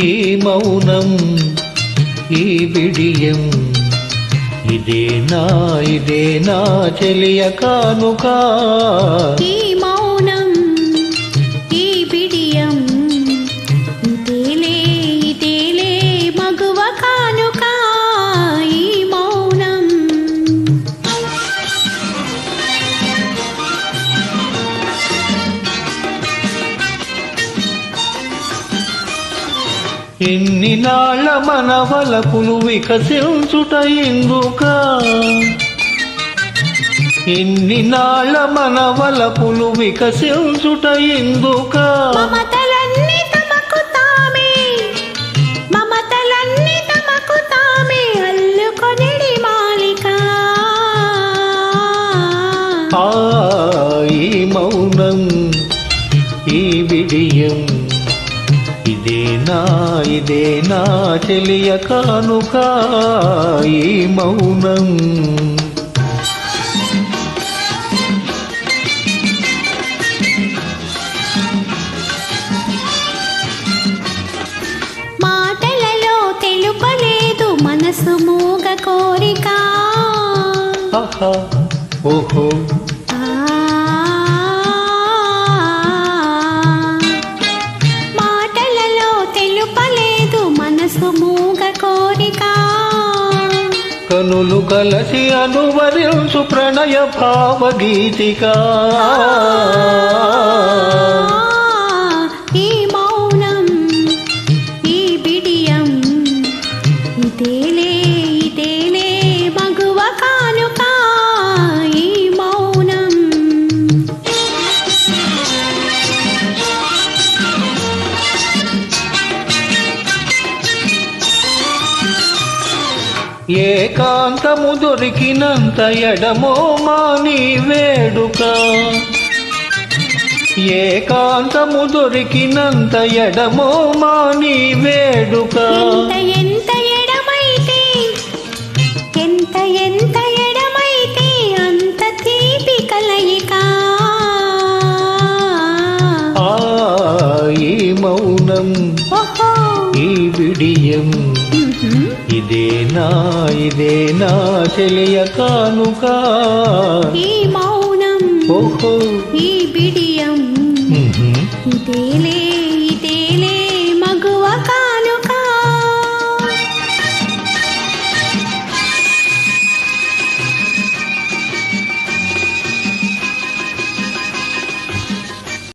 ఈ మౌనం ఈ బిడియం ఇదేనా చెలియ కానుక ఈ మౌనం ఈ బిడియం ఇదేలే మగువ కానుక ఈ మౌనం ఎన్ని నాళ్ళ మన వలపులు వికసించుట ఎందుక ఎన్ని నాళ్ళ మన వలపులు వికసించుట ఎందుక మమతలన్నీ తమకు తామే అల్లుకొనిడి మాలిక ఈ మౌనం ఈ బిడియం ఇదేనా చెలియ కానుక ఈ మౌనం మాటలలో తెలుపలేదు మనసు మూగ కోరిక ఆహా ఓహో మూగ కోరిక కనులు కలసి అనువరించు ప్రణయ భావగీతిక ఈ మౌనం ఈ బిడియం ఇదేలే మగువ కానుక ఈ మౌనం ఏకాంతము దొరికినంత ఎడమో మాని వేడుక ఏకాంతము దొరికినంత ఎడమో మాని వేడుక ఎంత ఎడమైతే అంత తీపి కలయిక ఈ మౌనం ఈ బిడియం ఇదేనా చెలియ కానుక ఈ మౌనం ఓహో ఈ బిడియం ఇదేలే